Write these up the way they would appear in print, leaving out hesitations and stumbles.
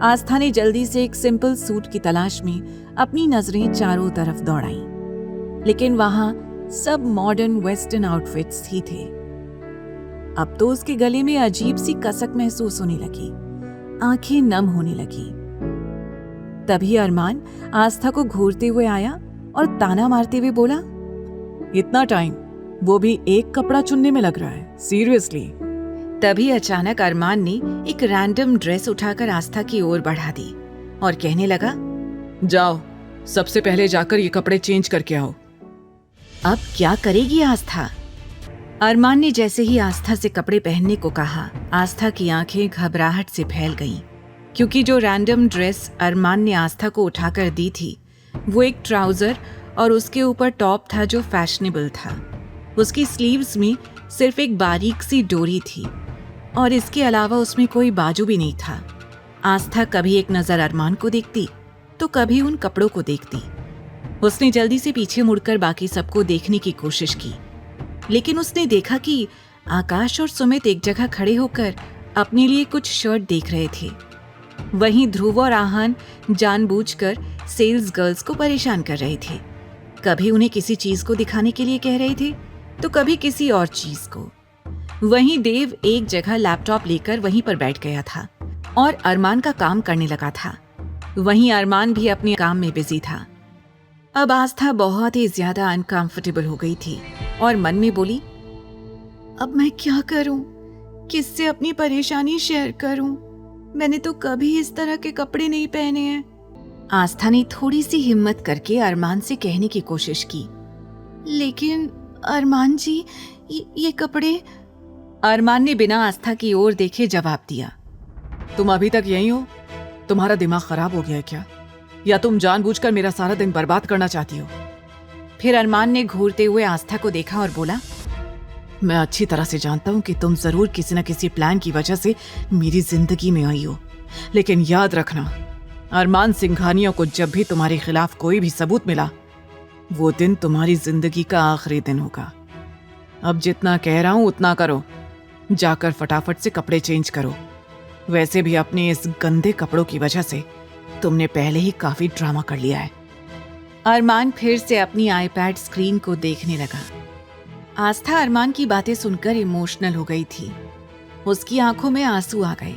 आस्था ने जल्दी से एक सिंपल सूट की तलाश में अपनी नजरें चारों तरफ दौड़ाईं, लेकिन वहां सब मॉडर्न वेस्टर्न आउटफिट्स ही थे। अब तो उसके गले में अजीब सी कसक महसूस होने लगी, आंखें नम होने लगी। तभी अरमान आस्था को घूरते हुए आया और ताना मारते हुए बोला, इतना टाइम, वो भी एक कपड़ा चुनने में लग रहा है, सीरियसली। तभी अचानक अरमान ने एक रैंडम ड्रेस उठाकर आस्था की ओर बढ़ा दी और कहने लगा, जाओ, सबसे पहले जाकर ये कपड़े चेंज करके आओ। अब क्या करेगी आस्था? अरमान ने जैसे ही आस्था से कपड़े पहनने को कहा, आस्था की आंखें घबराहट से फैल गईं, क्योंकि जो रैंडम ड्रेस अरमान ने आस्था को उठाकर दी थी वो एक ट्राउजर और उसके ऊपर टॉप था जो फैशनेबल था। उसकी स्लीव्स में सिर्फ एक बारीक सी डोरी थी और इसके अलावा उसमें कोई बाजू भी नहीं था। आस्था कभी एक नजर अरमान को देखती तो कभी उन कपड़ों को देखती। उसने जल्दी से पीछे मुड़कर बाकी सबको देखने की कोशिश की, लेकिन उसने देखा कि आकाश और सुमित एक जगह खड़े होकर अपने लिए कुछ शर्ट देख रहे थे। वहीं ध्रुव और आहन जानबूझकर सेल्स गर्ल्स को परेशान कर रहे थे। कभी उन्हें किसी चीज को दिखाने के लिए कह रहे थे तो कभी किसी और चीज को। वहीं देव एक जगह लैपटॉप लेकर वहीं पर बैठ गया था और अरमान का काम करने लगा था। वहीं अरमान भी अपने काम में बिजी था। अब आस्था बहुत ही ज्यादा अनकंफर्टेबल हो गई थी और मन में बोली, अब मैं क्या करूं? किससे अपनी परेशानी शेयर करूं? मैंने तो कभी इस तरह के कपड़े नहीं पहने हैं। आस्था ने थोड़ी सी हिम्मत करके अरमान से कहने की कोशिश की, लेकिन अरमान जी, ये कपड़े। अरमान ने बिना आस्था की ओर देखे जवाब दिया, तुम अभी तक यहीं हो? तुम्हारा दिमाग खराब हो गया है क्या? या तुम जानबूझकर मेरा सारा दिन बर्बाद करना चाहती हो? फिर अरमान ने घूरते हुए आस्था को देखा और बोला, मैं अच्छी तरह से जानता हूं कि तुम जरूर किसी न किसी प्लान की वजह से मेरी जिंदगी में आई हो, लेकिन याद रखना, अरमान सिंघानिया को जब भी तुम्हारे खिलाफ कोई भी सबूत मिला, वो दिन तुम्हारी जिंदगी का आखिरी दिन होगा। अब जितना कह रहा हूं उतना करो, जाकर फटाफट से कपड़े चेंज करो। वैसे भी अपने इस गंदे कपड़ों की वजह से तुमने पहले ही काफी ड्रामा कर लिया है। अरमान फिर से अपनी आईपैड स्क्रीन को देखने लगा। आस्था अरमान की बातें सुनकर इमोशनल हो गई थी। उसकी आंखों में आंसू आ गए।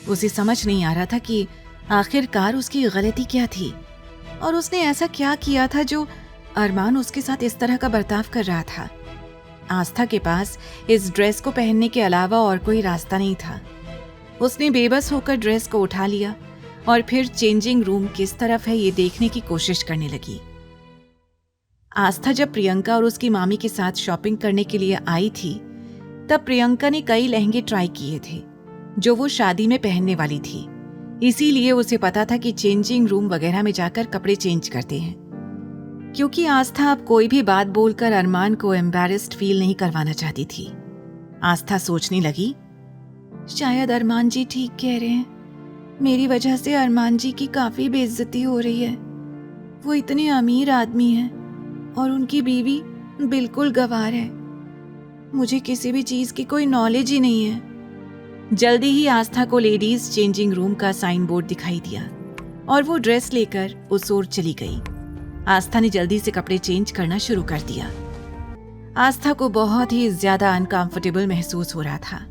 उसे समझ नहीं आ रहा था कि आखिरकार उसकी गलती क्या थी और उसने ऐसा क्या किया था जो अरमान उसके साथ इस तरह का बर्ताव कर रहा था। आस्था के पास इस ड्रेस को पहनने के अलावा और कोई रास्ता नहीं था। उसने बेबस होकर ड्रेस को उठा लिया और फिर चेंजिंग रूम किस तरफ है ये देखने की कोशिश करने लगी। आस्था जब प्रियंका और उसकी मामी के साथ शॉपिंग करने के लिए आई थी, तब प्रियंका ने कई लहंगे ट्राई किए थे जो वो शादी में पहनने वाली थी। इसीलिए उसे पता था कि चेंजिंग रूम वगैरह में जाकर कपड़े चेंज करते हैं। क्योंकि आस्था अब कोई भी बात बोलकर अरमान को एम्बैरेस्ड फील नहीं करवाना चाहती थी। आस्था सोचने लगी, शायद अरमान जी ठीक कह रहे हैं। मेरी वजह से अरमान जी की काफी बेइज्जती हो रही है। वो इतने अमीर आदमी हैं और उनकी बीवी बिल्कुल गंवार है। मुझे किसी भी चीज की कोई नॉलेज ही नहीं है। जल्दी ही आस्था को लेडीज चेंजिंग रूम का साइन बोर्ड दिखाई दिया और वो ड्रेस लेकर उस ओर चली गई। आस्था ने जल्दी से कपड़े चेंज करना शुरू कर दिया। आस्था को बहुत ही ज्यादा अनकंफर्टेबल महसूस हो रहा था।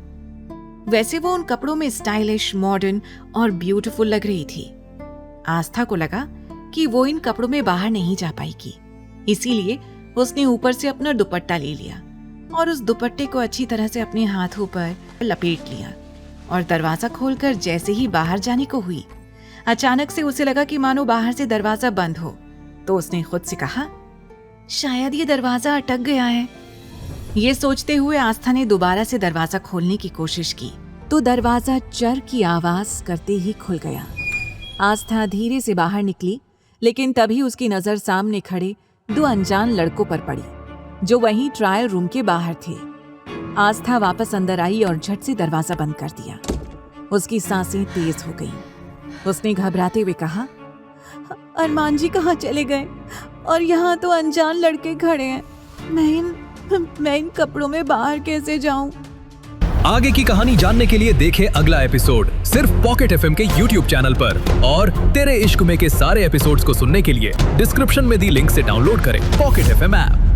वैसे वो उन कपड़ों में स्टाइलिश, मॉडर्न और ब्यूटीफुल लग रही थी। आस्था को लगा कि वो इन कपड़ों में बाहर नहीं जा पाएगी, इसीलिए उसने ऊपर से अपना दुपट्टा ले लिया और उस दुपट्टे को अच्छी तरह से अपने हाथों पर लपेट लिया और दरवाजा खोलकर जैसे ही बाहर जाने को हुई, अचानक से उसे लगा कि मानो बाहर से दरवाजा बंद हो। तो उसने खुद से कहा, शायद ये दरवाजा अटक गया है। ये सोचते हुए आस्था ने दोबारा से दरवाजा खोलने की कोशिश की तो दरवाजा चर की आवाज करते ही खुल गया। आस्था धीरे से बाहर निकली, लेकिन तभी उसकी नजर सामने खड़े दो अनजान लड़कों पर पड़ी जो वहीं ट्रायल रूम के बाहर थे। आस्था वापस अंदर आई और झट से दरवाजा बंद कर दिया। उसकी सांसें तेज हो गईं। उसने घबराते हुए कहा, अरमान जी कहाँ चले गए? और यहाँ तो अनजान लड़के खड़े हैं। मैं इन कपड़ों में बाहर कैसे जाऊं? आगे की कहानी जानने के लिए देखें अगला एपिसोड सिर्फ पॉकेट एफएम के यूट्यूब चैनल पर। और तेरे इश्क में के सारे एपिसोड्स को सुनने के लिए डिस्क्रिप्शन में दी लिंक से डाउनलोड करें पॉकेट एफएम ऐप।